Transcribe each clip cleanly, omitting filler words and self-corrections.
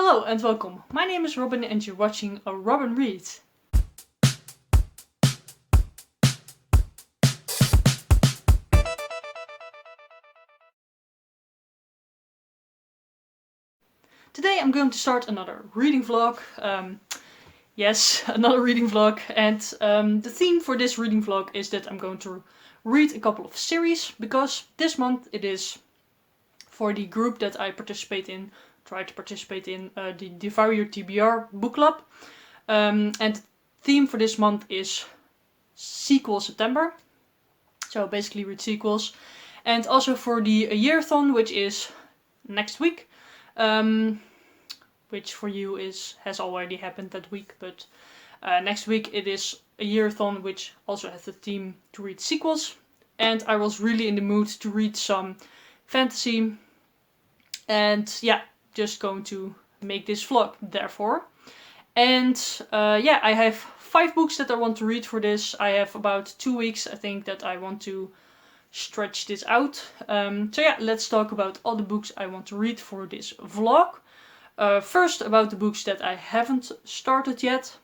Hello and welcome. My name is Robin and you're watching a Robin Reads. Today I'm going to start another reading vlog. Yes, another reading vlog. And the theme for this reading vlog is that I'm going to read a couple of series, because this month it is for the group that I try to participate in, the Devour Your TBR book club. And the theme for this month is sequel September. So basically read sequels. And also for the yearathon, which is next week. Which for you has already happened that week, but next week it is a yearathon which also has the theme to read sequels. And I was really in the mood to read some fantasy, and yeah, just going to make this vlog therefore. And I have 5 books that I want to read for this. I have about 2 weeks, I think, that I want to stretch this out. So yeah, let's talk about all the books I want to read for this vlog. First, about the books that I haven't started yet.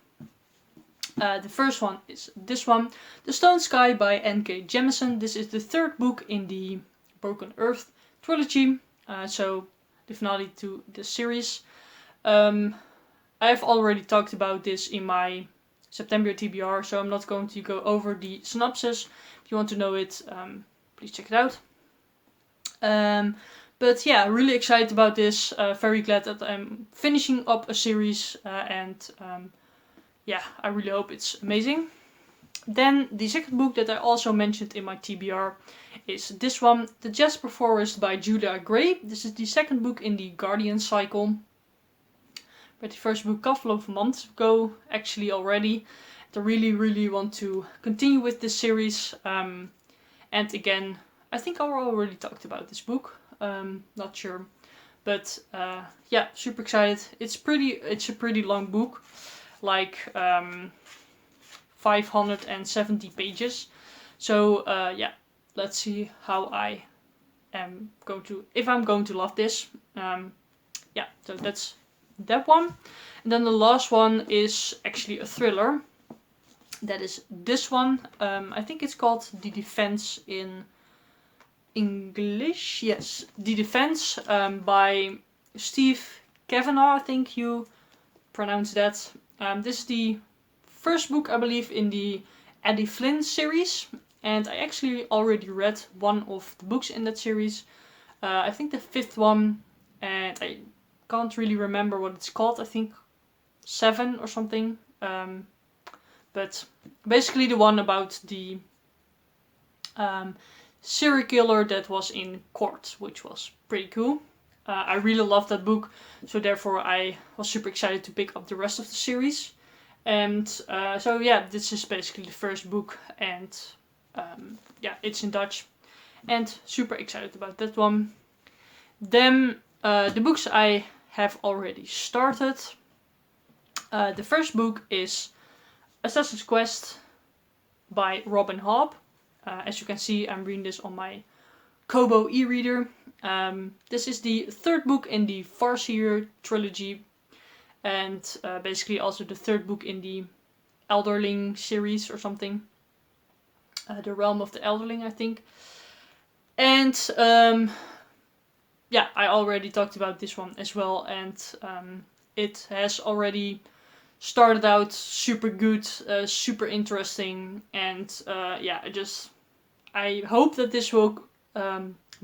The first one is this one, The Stone Sky by N.K. Jemisin. This is the 3rd book in the Broken Earth trilogy, so the finale to the series. I've already talked about this in my September TBR, so I'm not going to go over the synopsis. If you want to know it, please check it out. But yeah, really excited about this. Very glad that I'm finishing up a series, and I really hope it's amazing. Then the second book that I also mentioned in my TBR is this one, The Jasper Forest by Julia Gray. This is the 2nd book in the Guardian cycle. But the first book a couple of months ago, actually already. I really want to continue with this series. And again, I think I already talked about this book. Not sure. But yeah, super excited. It's a pretty long book. Like 570 pages. So yeah, let's see how I am going to, if I'm going to love this. Yeah, so that's that one. And then the last one is actually a thriller. That is this one. I think it's called The Defense in English. Yes, The Defense, by Cavanagh, I think you pronounce that. This is the first book, I believe, in the Eddie Flynn series. And I actually already read one of the books in that series. I think the 5th one. And I can't really remember what it's called. I think 7 or something. But basically the one about the serial killer that was in court, which was pretty cool. I really loved that book, so therefore I was super excited to pick up the rest of the series. And so yeah, this is basically the first book, and yeah, it's in Dutch, and super excited about that one. Then the books I have already started. The first book is Assassin's Quest by Robin Hobb. As you can see, I'm reading this on my Kobo e-reader. This is the 3rd book in the Farseer trilogy, and basically also the 3rd book in the Elderling series or something. The Realm of the Elderling, I think. And yeah, I already talked about this one as well, and it has already started out super good, super interesting, and yeah, I hope that this will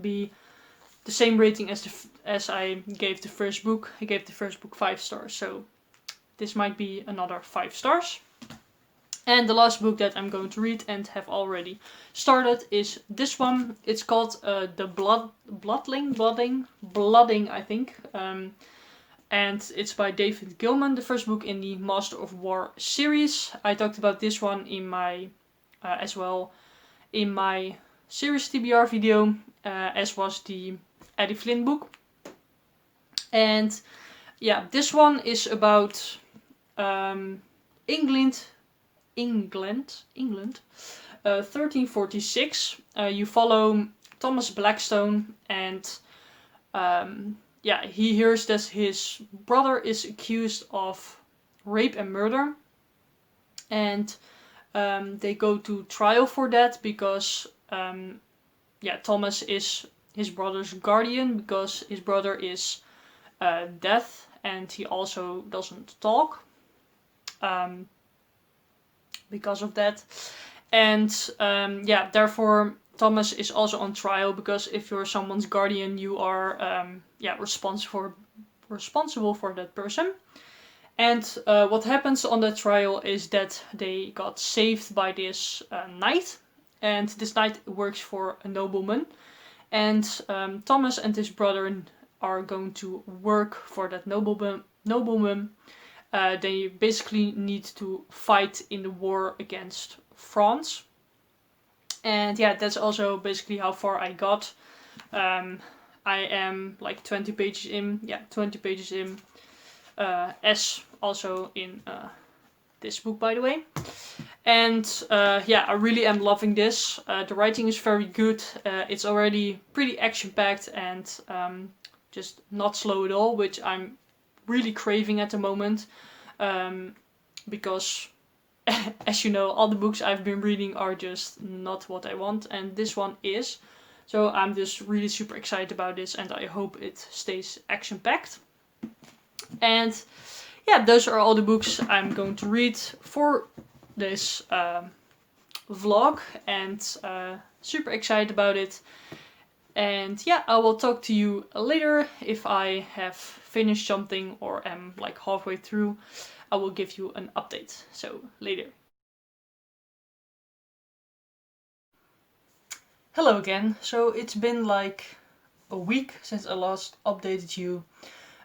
be the same rating as I gave the first book. I gave the first book 5 stars, so this might be another 5 stars. And the last book that I'm going to read and have already started is this one. It's called The Blooding, I think. And it's by David Gilman, the first book in the Master of War series. I talked about this one in my as well in my series TBR video, as was the Eddie Flynn book. And yeah, this one is about England, 1346. You follow Thomas Blackstone, and yeah, he hears that his brother is accused of rape and murder, and they go to trial for that because Thomas is his brother's guardian because his brother is deaf and he also doesn't talk because of that. And therefore Thomas is also on trial because if you're someone's guardian, you are responsible for that person. And what happens on that trial is that they got saved by this knight, and this knight works for a nobleman. And Thomas and his brother are going to work for that nobleman. They basically need to fight in the war against France. And yeah, that's also basically how far I got. I am like 20 pages in. Yeah, 20 pages in. As also in this book, by the way. And I really am loving this. The writing is very good. It's already pretty action-packed and just not slow at all, which I'm really craving at the moment. Because, as you know, all the books I've been reading are just not what I want, and this one is. So I'm just really super excited about this, and I hope it stays action-packed. And yeah, those are all the books I'm going to read for this vlog, and super excited about it. And yeah, I will talk to you later if I have finished something or am like halfway through. I will give you an update. So later. Hello again. So it's been like a week since I last updated you.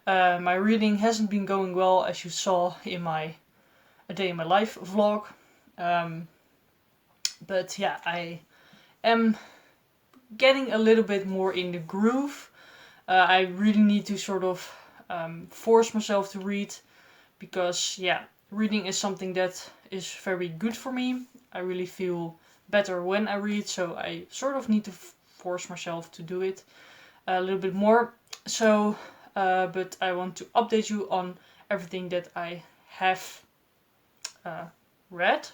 My reading hasn't been going well, as you saw in my A Day in My Life vlog. But yeah, I am getting a little bit more in the groove. I really need to sort of force myself to read because reading is something that is very good for me. I really feel better when I read, so I sort of need to force myself to do it a little bit more. So, but I want to update you on everything that I have read.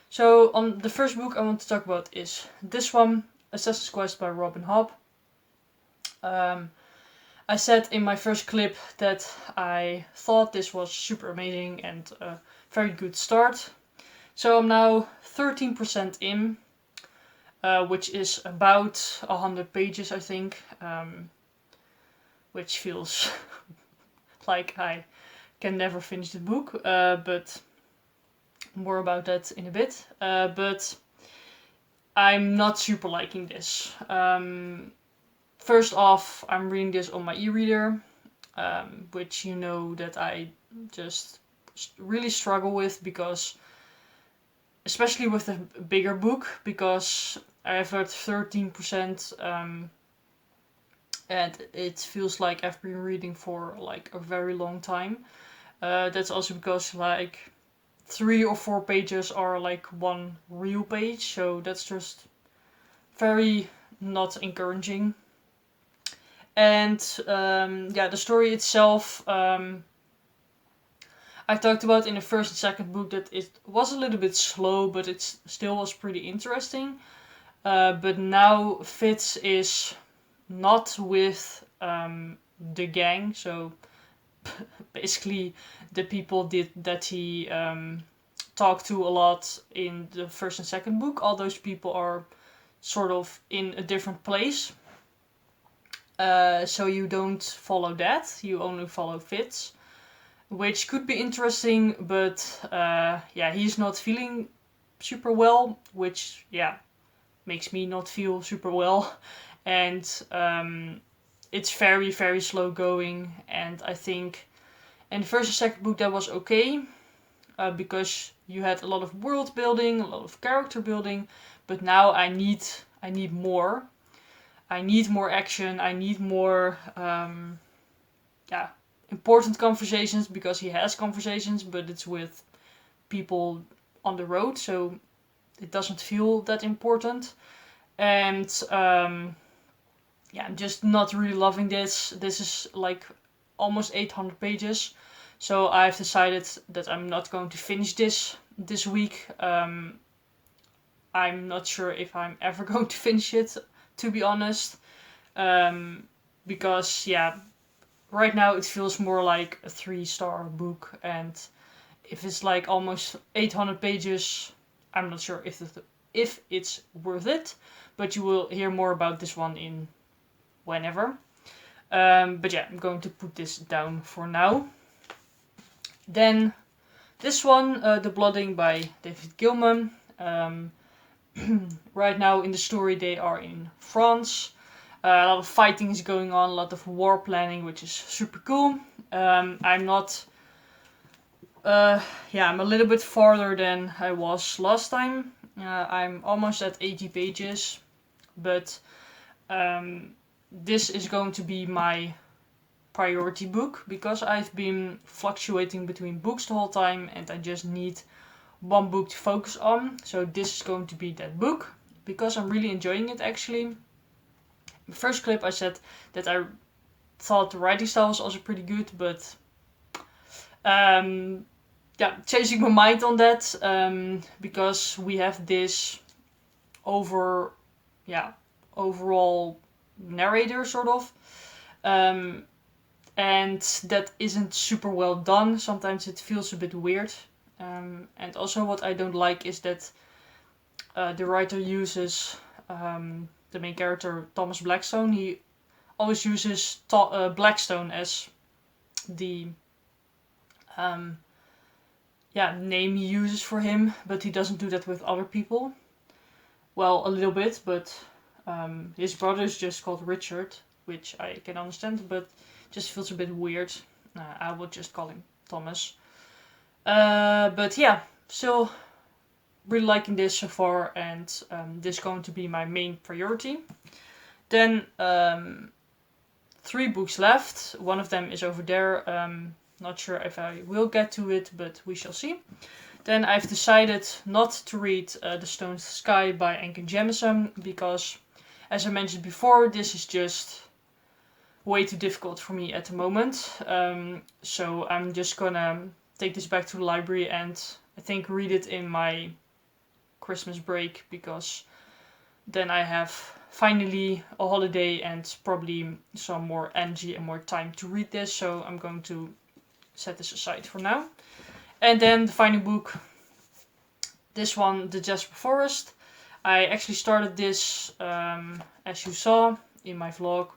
So, on the first book I want to talk about is this one, Assassin's Quest by Robin Hobb. I said in my first clip that I thought this was super amazing and a very good start. So I'm now 13% in, which is about 100 pages, I think, which feels like I can never finish the book, but more about that in a bit. But I'm not super liking this. First off, I'm reading this on my e-reader, which you know that I just really struggle with because, especially with a bigger book, because I have at 13%, and it feels like I've been reading for like a very long time. That's also because like 3 or 4 pages are like one real page, so that's just very not encouraging. And the story itself, I talked about in the first and second book that it was a little bit slow, but it still was pretty interesting. But now Fitz is not with the gang, so basically the people that he talked to a lot in the first and second book. All those people are sort of in a different place. So you don't follow that, you only follow Fitz. Which could be interesting, but he's not feeling super well, which makes me not feel super well. And it's very, very slow going. And I think in the first and second book that was okay, because you had a lot of world building, a lot of character building. But now I need more. I need more action. I need more important conversations, because he has conversations, but it's with people on the road, so it doesn't feel that important. And yeah, I'm just not really loving this. This is like almost 800 pages. So I've decided that I'm not going to finish this week. I'm not sure if I'm ever going to finish it, to be honest. Because, yeah, right now it feels more like a 3-star book. And if it's like almost 800 pages, I'm not sure if it's worth it. But you will hear more about this one in whenever. But yeah, I'm going to put this down for now. Then this one, The Blooding by David Gilman. Right now in the story they are in France. A lot of fighting is going on, a lot of war planning, which is super cool. I'm not... I'm a little bit farther than I was last time. I'm almost at 80 pages. But this is going to be my priority book, because I've been fluctuating between books the whole time and I just need one book to focus on. So this is going to be that book, because I'm really enjoying it actually. The first clip I said that I thought the writing style was also pretty good, but changing my mind on that, because we have this overall narrator sort of, and that isn't super well done. Sometimes it feels a bit weird. And also what I don't like is that the writer uses the main character, Thomas Blackstone. He always uses Blackstone as the name he uses for him, but he doesn't do that with other people. Well, a little bit, but his brother is just called Richard, which I can understand, but just feels a bit weird. I would just call him Thomas. But yeah, still really liking this so far, and this is going to be my main priority. Then 3 books left. One of them is over there. Not sure if I will get to it, but we shall see. Then I've decided not to read The Stone Sky by Jemisin, because, as I mentioned before, this is just way too difficult for me at the moment. So I'm just gonna take this back to the library and I think read it in my Christmas break, because then I have finally a holiday and probably some more energy and more time to read this. So I'm going to set this aside for now. And then the final book, this one, The Jasper Forest. I actually started this, as you saw in my vlog.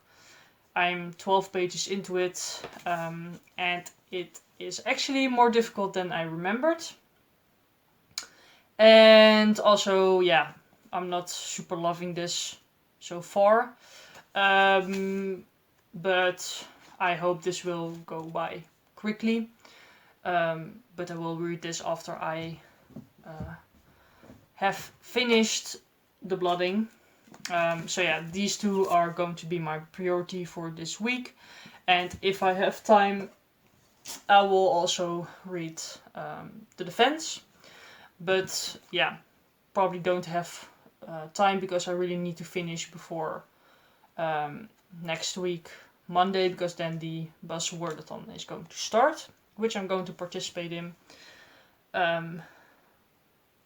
I'm 12 pages into it, and it is actually more difficult than I remembered. And also, yeah, I'm not super loving this so far. But I hope this will go by quickly. But I will read this after I have finished The Blooding. So yeah, these 2 are going to be my priority for this week. And if I have time, I will also read The Defense. But yeah, probably don't have time, because I really need to finish before next week, Monday, because then the Buzz Wordathon is going to start, which I'm going to participate in.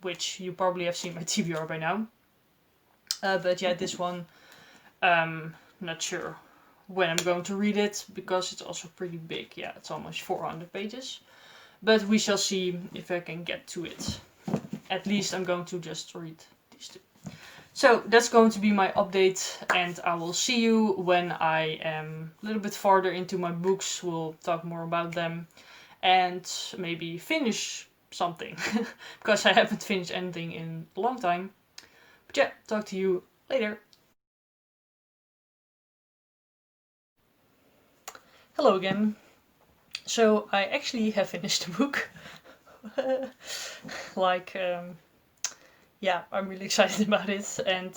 Which you probably have seen my TBR by now. But yeah, this one, not sure when I'm going to read it, because it's also pretty big. Yeah, it's almost 400 pages. But we shall see if I can get to it. At least I'm going to just read these 2. So that's going to be my update, and I will see you when I am a little bit farther into my books. We'll talk more about them and maybe finish something, because I haven't finished anything in a long time. But yeah, talk to you later. Hello again. So I actually have finished the book. I'm really excited about it. And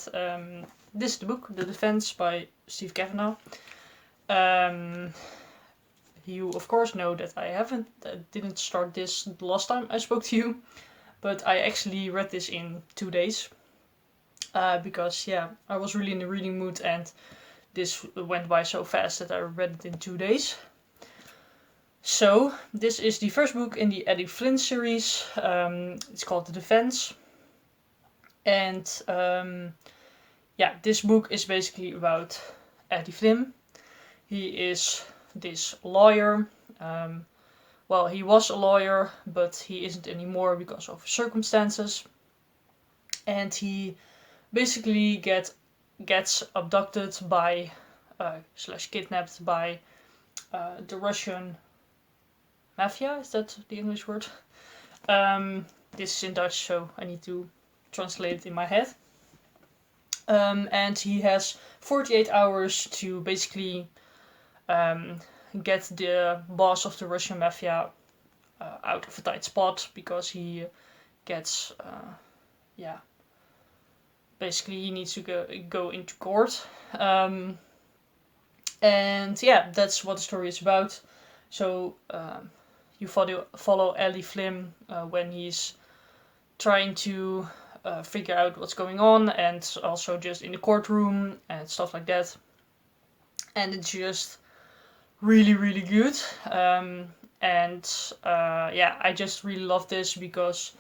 this is the book, The Defense by Cavanagh. You of course know that I didn't start this the last time I spoke to you, but I actually read this in 2 days. Because I was really in the reading mood, and this went by so fast that I read it in 2 days. So this is the first book in the Eddie Flynn series. It's called The Defense. And this book is basically about Eddie Flynn. He is this lawyer. Well, he was a lawyer, but he isn't anymore because of circumstances. And he basically gets abducted by, / kidnapped by the Russian mafia. Is that the English word? This is in Dutch, so I need to translate it in my head. And he has 48 hours to basically get the boss of the Russian mafia out of a tight spot, because he gets, basically he needs to go into court. And yeah, that's what the story is about. So you follow Eddie Flynn when he's trying to figure out what's going on, and also just in the courtroom and stuff like that. And it's just really, really good. I just really love this because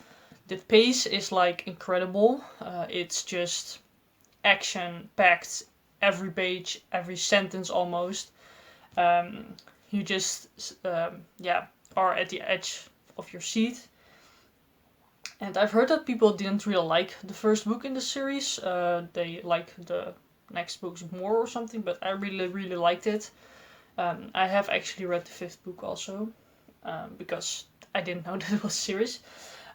the pace is like incredible. It's just action packed, every page, every sentence almost. You just are at the edge of your seat. And I've heard that people didn't really like the first book in the series. They like the next books more or something, but I really, really liked it. I have actually read the 5th book also, because I didn't know that it was a series.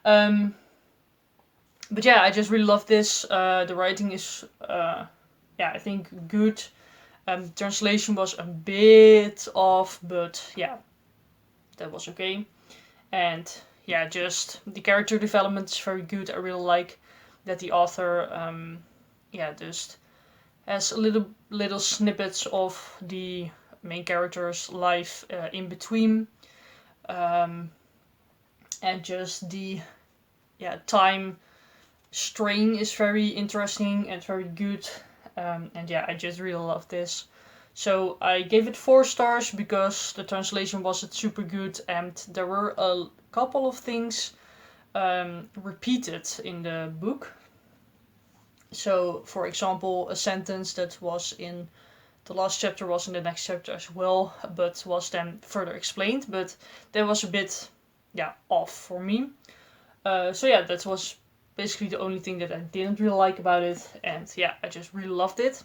But yeah, I just really love this. The writing is, I think good. Translation was a bit off, but yeah, that was okay. And yeah, just the character development is very good. I really like that the author, just has little snippets of the main character's life in between. And just the time strain is very interesting and very good. I just really love this. So I gave it 4 stars because the translation wasn't super good and there were a couple of things repeated in the book. So, for example, a sentence that was in the last chapter was in the next chapter as well, but was then further explained. But that was a bit, off for me. That was basically the only thing that I didn't really like about it. And I just really loved it.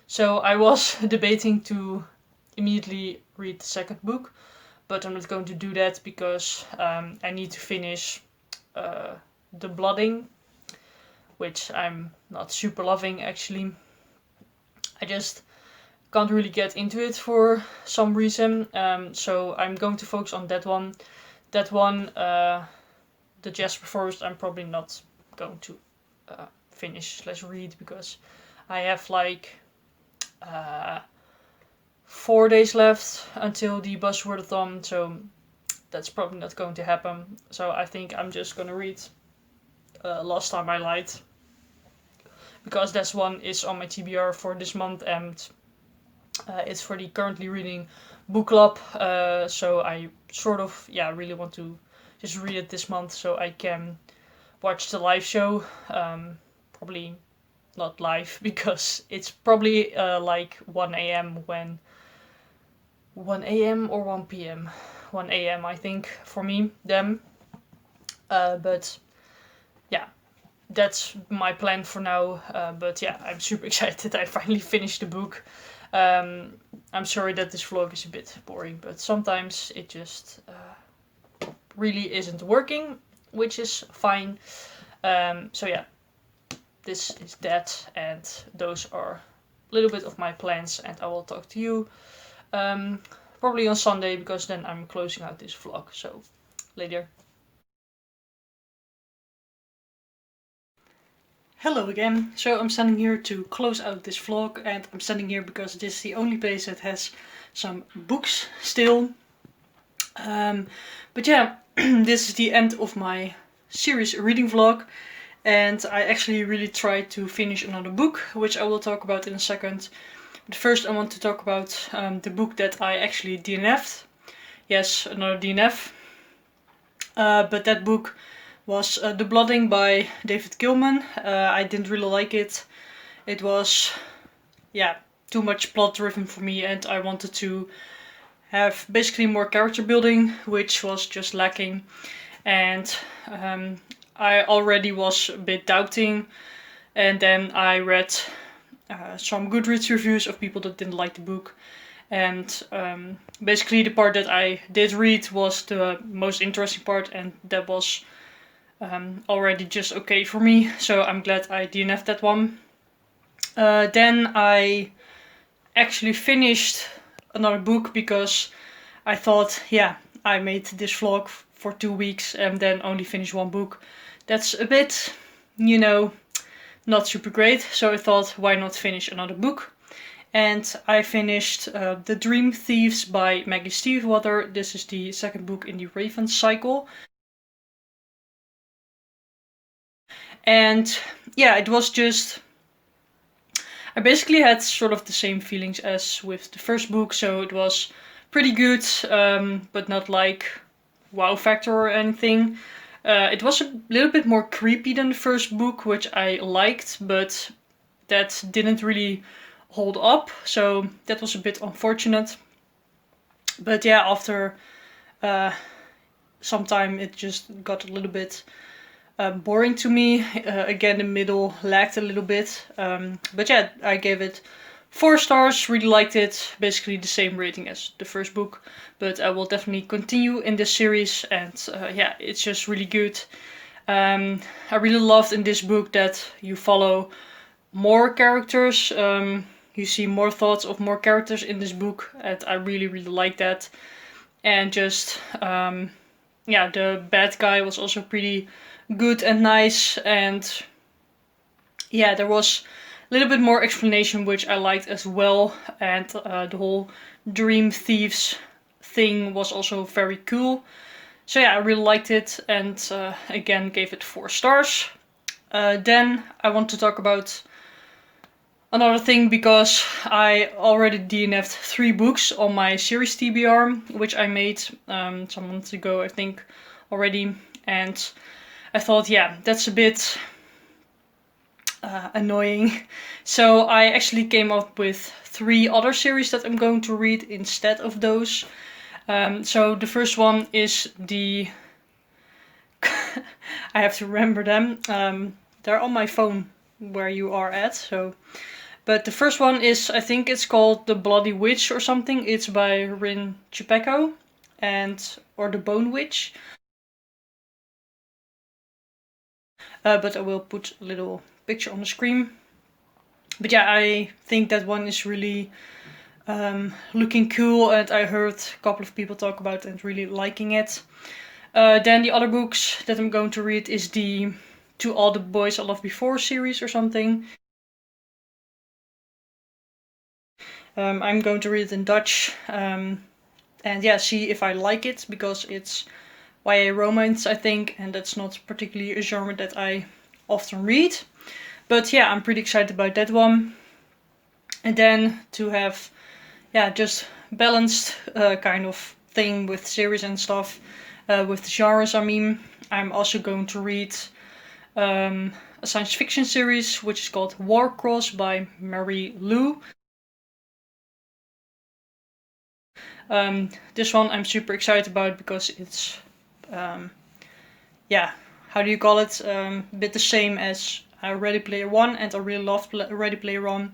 So I was debating to immediately read the 2nd book, but I'm not going to do that because I need to finish the blooding, which I'm not super loving actually. I just can't really get into it for some reason, so I'm going to focus on that one. That one, the Jasper Forest, I'm probably not going to finish / read because I have like 4 days left until the Buzzwordathon, so that's probably not going to happen. So I think I'm just gonna read Last Time I Lied, because that one is on my TBR for this month, and it's for the currently reading book club. So I sort of really want to just read it this month so I can watch the live show. Probably not live because it's probably like 1 a.m. when 1 a.m. or 1 p.m. 1 a.m. I think for me then. But that's my plan for now. But I'm super excited. I finally finished the book. I'm sorry that this vlog is a bit boring, but sometimes it just really isn't working, which is fine. This is that, and those are a little bit of my plans, and I will talk to you probably on Sunday, because then I'm closing out this vlog. So later. Hello again. So I'm standing here to close out this vlog, and I'm standing here because this is the only place that has some books still. This is the end of my series reading vlog, and I actually really tried to finish another book, which I will talk about in a second. But first I want to talk about the book that I actually DNF'd. Yes, another DNF. But that book was The Blooding by David Gilman. I didn't really like it. It was, yeah, too much plot driven for me, and I wanted to have basically more character building, which was just lacking. And I already was a bit doubting, and then I read some Goodreads reviews of people that didn't like the book. And basically the part that I did read was the most interesting part, and that was already just okay for me. So I'm glad I DNF'd that one. Then I actually finished another book because I thought, yeah, I made this vlog for 2 weeks and then only finished one book. That's a bit, you know, not super great. So I thought, why not finish another book? And I finished The Dream Thieves by Maggie Stiefvater. This is the second book in the Raven cycle. And yeah, it was just... I basically had sort of the same feelings as with the first book, so it was pretty good, but not like wow factor or anything. It was a little bit more creepy than the first book, which I liked, but that didn't really hold up, so that was a bit unfortunate. But yeah, after some time it just got a little bit boring to me. Again, the middle lagged a little bit. But yeah, I gave it 4 stars, really liked it. Basically the same rating as the first book. But I will definitely continue in this series, and yeah, it's just really good. I really loved in this book that you follow more characters. You see more thoughts of more characters in this book, and I really, really like that. And just, yeah, the bad guy was also pretty good and nice, and yeah, there was a little bit more explanation, which I liked as well, and the whole Dream Thieves thing was also very cool. So yeah, I really liked it, and again gave it 4 stars. Then I want to talk about another thing, because I already DNF'd 3 books on my series TBR, which I made some months ago, I think, already, and I thought, yeah, that's a bit annoying. So I actually came up with 3 other series that I'm going to read instead of those. So the first one is the... I have to remember them. They're on my phone where you are at. So, but the first one is, I think it's called The Bloody Witch or something. It's by Rin Chupeko, or The Bone Witch. But I will put a little picture on the screen. But yeah, I think that one is really looking cool, and I heard a couple of people talk about it and really liking it. Then the other books that I'm going to read is the To All the Boys I Loved Before series or something. I'm going to read it in Dutch, and yeah, see if I like it, because it's YA romance, I think, and that's not particularly a genre that I often read. But yeah, I'm pretty excited about that one. And then to have, yeah, just balanced kind of thing with series and stuff, with genres, I mean, I'm also going to read a science fiction series, which is called Warcross by Mary Lou. This one I'm super excited about, because it's, yeah, how do you call it? A bit the same as Ready Player One, and I really loved Ready Player One.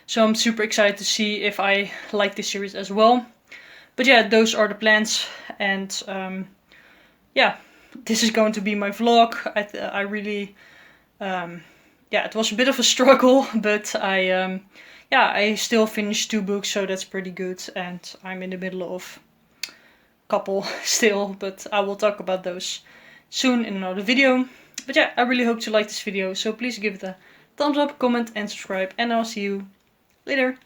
So I'm super excited to see if I like this series as well. But yeah, those are the plans, and yeah, this is going to be my vlog. I really, yeah, it was a bit of a struggle, but yeah, I still finished 2 books, so that's pretty good, and I'm in the middle of a couple still, but I will talk about those soon in another video. But yeah, I really hope you liked this video, so please give it a thumbs up, comment and subscribe, and I'll see you later.